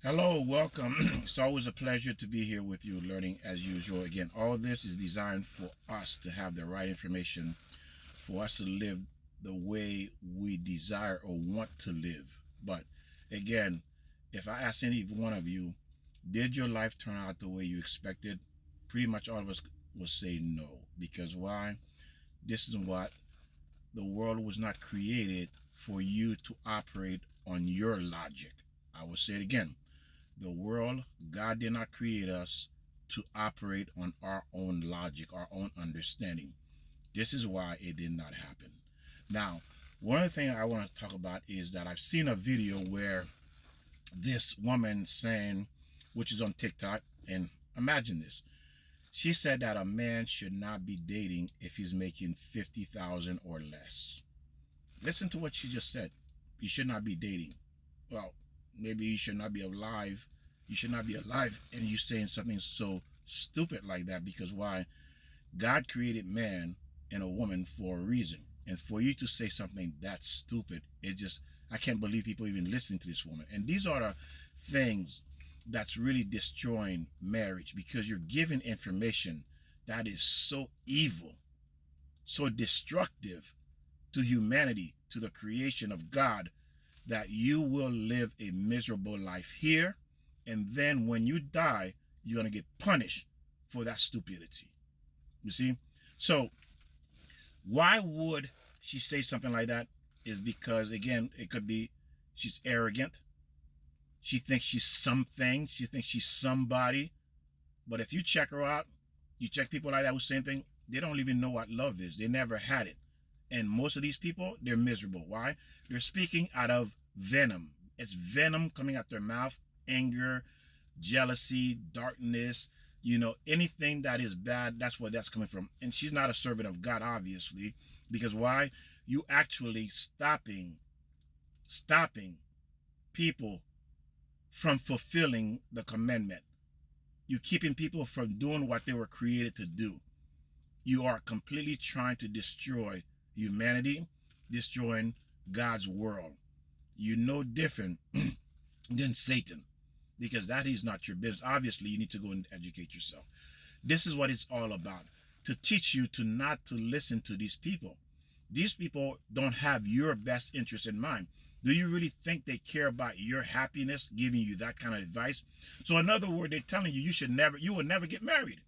Hello, welcome. It's always a pleasure to be here with you, learning as usual. Again, all this is designed for us to have the right information, for us to live the way we desire or want to live. But again, if I ask any one of you, did your life turn out the way you expected? Pretty much all of us will say no. Because why? This is what the world was not created for you to operate on your logic. I will say it again. The world, God did not create us to operate on our own logic, our own understanding. This is why it did not happen. Now, one of the things I want to talk about is that I've seen a video where this woman saying, which is on TikTok, and imagine this. She said that a man should not be dating if he's making 50,000 or less. Listen to what she just said. You should not be dating. Well, maybe you should not be alive. You should not be alive, and you saying something so stupid like that. Because why? God created man and a woman for a reason. And for you to say something that stupid, I can't believe people even listening to this woman. And these are the things that's really destroying marriage, because you're giving information that is so evil, so destructive to humanity, to the creation of God, that you will live a miserable life here. And then when you die, you're going to get punished for that stupidity. You see? So why would she say something like that? Is because, again, it could be she's arrogant. She thinks she's something. She thinks she's somebody. But if you check her out, you check people like that who say thing, they don't even know what love is. They never had it. And most of these people, they're miserable. Why? They're speaking out of venom. It's venom coming out their mouth, anger, jealousy, darkness, anything that is bad, that's where that's coming from. And she's not a servant of God, obviously, because why? You actually stopping people from fulfilling the commandment. You keeping people from doing what they were created to do. You are completely trying to destroy humanity, destroying God's world. You're no different than Satan, because that is not your business. Obviously, you need to go and educate yourself. This is what it's all about, to teach you to not to listen to these people. These people don't have your best interest in mind. Do you really think they care about your happiness, giving you that kind of advice? So in other words, they're telling you you will never get married.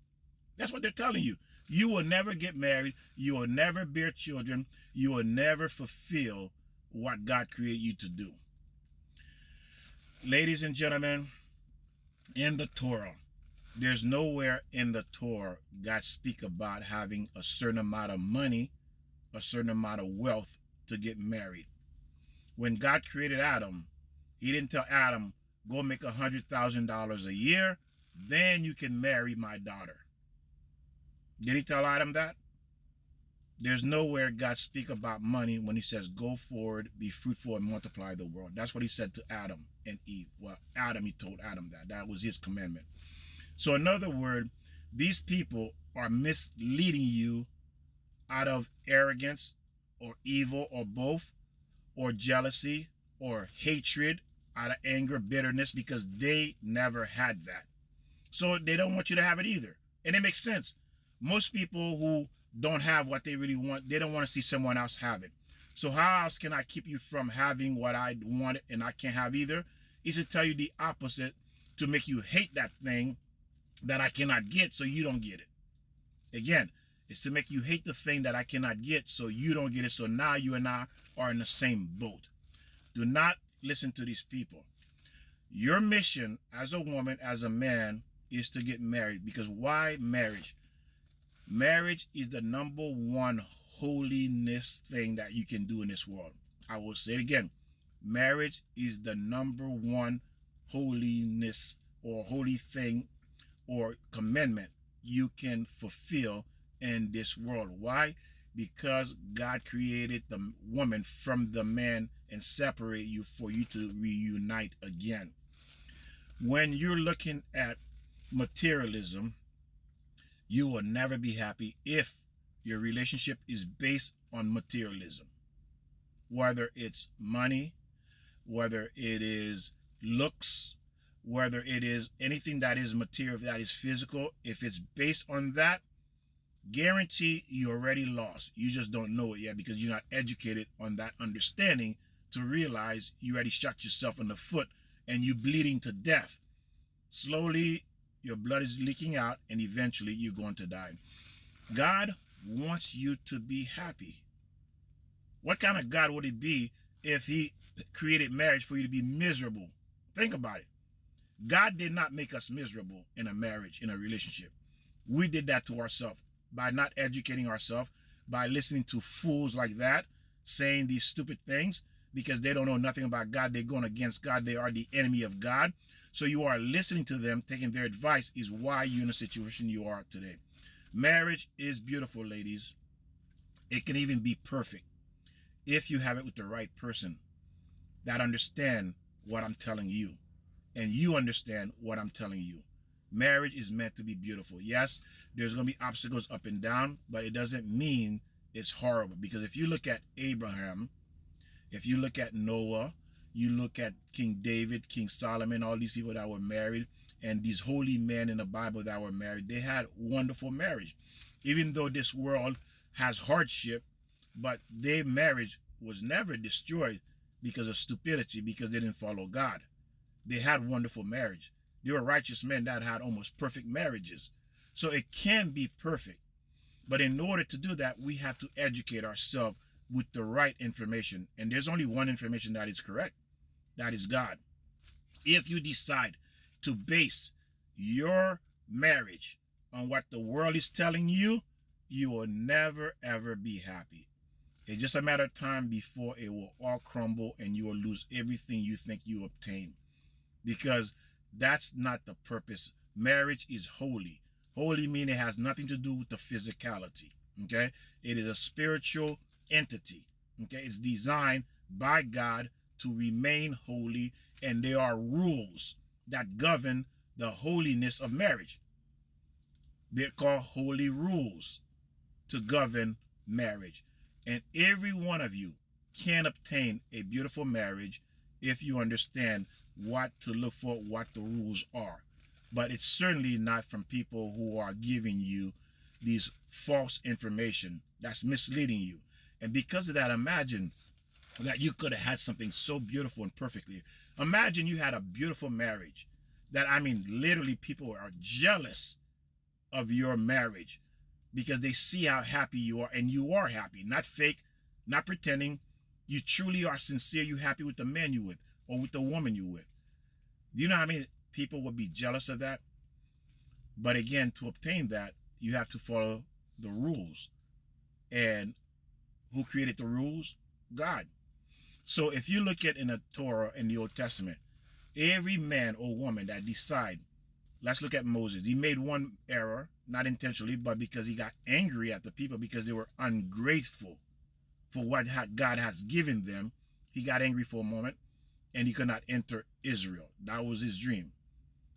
That's what they're telling you. You will never get married. You will never bear children. You will never fulfill what God created you to do. Ladies and gentlemen, in the Torah, there's nowhere in the Torah God speak about having a certain amount of money, a certain amount of wealth to get married. When God created Adam, he didn't tell Adam, go make $100,000 a year, then you can marry my daughter. Did he tell Adam that? There's nowhere God speak about money when he says, go forward, be fruitful, and multiply the world. That's what he said to Adam and Eve. Well, Adam, he told Adam that. That was his commandment. So in other words, these people are misleading you out of arrogance or evil or both, or jealousy or hatred, out of anger, bitterness, because they never had that. So they don't want you to have it either. And it makes sense. Most people who don't have what they really want, they don't want to see someone else have it. So how else can I keep you from having what I want and I can't have either? Is to tell you the opposite, to make you hate that thing that I cannot get so you don't get it. Again, it's to make you hate the thing that I cannot get so you don't get it. So now you and I are in the same boat. Do not listen to these people. Your mission as a woman, as a man, is to get married. Because why marriage? Marriage is the number one holiness thing that you can do in this world. I will say it again. Marriage is the number one holiness or holy thing or commandment you can fulfill in this world. Why? Because God created the woman from the man and separate you for you to reunite again. When you're looking at materialism, you will never be happy if your relationship is based on materialism. Whether it's money, whether it is looks, whether it is anything that is material, that is physical, if it's based on that, guarantee you already lost. You just don't know it yet because you're not educated on that understanding to realize you already shot yourself in the foot and you bleeding to death. Slowly, your blood is leaking out and eventually you're going to die. God wants you to be happy. What kind of God would it be if he created marriage for you to be miserable? Think about it. God did not make us miserable in a marriage, in a relationship. We did that to ourselves by not educating ourselves, by listening to fools like that, saying these stupid things because they don't know nothing about God. They're going against God. They are the enemy of God. So you are listening to them, taking their advice is why you're in the situation you are today. Marriage is beautiful, ladies. It can even be perfect if you have it with the right person that understand what I'm telling you and you understand what I'm telling you. Marriage is meant to be beautiful. Yes, there's going to be obstacles up and down, but it doesn't mean it's horrible. Because if you look at Abraham, if you look at Noah, you look at King David, King Solomon, all these people that were married, and these holy men in the Bible that were married, they had wonderful marriage. Even though this world has hardship, but their marriage was never destroyed because of stupidity, because they didn't follow God. They had wonderful marriage. They were righteous men that had almost perfect marriages. So it can be perfect. But in order to do that, we have to educate ourselves with the right information. And there's only one information that is correct. That is God. If you decide to base your marriage on what the world is telling you, you will never, ever be happy. It's just a matter of time before it will all crumble and you will lose everything you think you obtained. Because that's not the purpose. Marriage is holy. Holy meaning it has nothing to do with the physicality. Okay? It is a spiritual entity. Okay? It's designed by God to remain holy, and there are rules that govern the holiness of marriage. They're called holy rules to govern marriage. And every one of you can obtain a beautiful marriage if you understand what to look for, what the rules are. But it's certainly not from people who are giving you these false information that's misleading you. And because of that, imagine that you could have had something so beautiful and perfectly. Imagine you had a beautiful marriage that, I mean, literally people are jealous of your marriage because they see how happy you are, and you are happy, not fake, not pretending. You truly are sincere. You're happy with the man you with or with the woman you with. Do you know how many people would be jealous of that? But again, to obtain that, you have to follow the rules. And who created the rules? God. So if you look at in the Torah, in the Old Testament, every man or woman that decide, let's look at Moses. He made one error, not intentionally, but because he got angry at the people because they were ungrateful for what God has given them. He got angry for a moment and he could not enter Israel. That was his dream.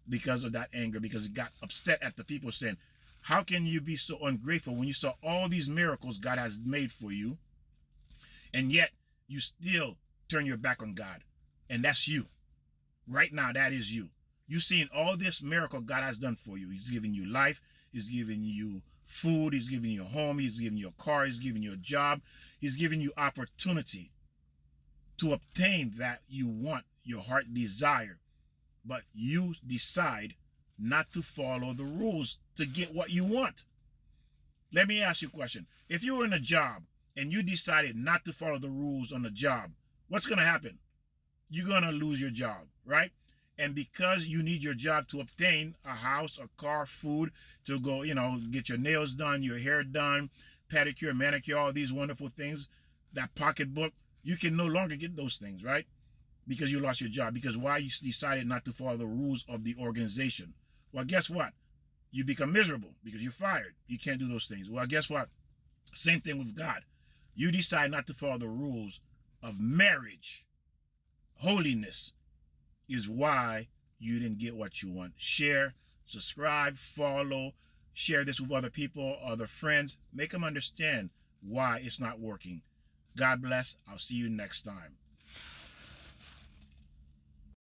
Because of that anger, because he got upset at the people saying, how can you be so ungrateful when you saw all these miracles God has made for you, and yet you still turn your back on God? And that's you. Right now, that is you. You've seen all this miracle God has done for you. He's giving you life. He's giving you food. He's giving you a home. He's giving you a car. He's giving you a job. He's giving you opportunity to obtain that you want, your heart desire. But you decide not to follow the rules to get what you want. Let me ask you a question. If you were in a job and you decided not to follow the rules on the job, what's going to happen? You're going to lose your job, right? And because you need your job to obtain a house, a car, food, to go, get your nails done, your hair done, pedicure, manicure, all these wonderful things, that pocketbook, you can no longer get those things, right? Because you lost your job. Because why? You decided not to follow the rules of the organization. Well, guess what? You become miserable because you're fired. You can't do those things. Well, guess what? Same thing with God. You decide not to follow the rules of marriage. Holiness is why you didn't get what you want. Share, subscribe, follow, share this with other people, other friends. Make them understand why it's not working. God bless. I'll see you next time.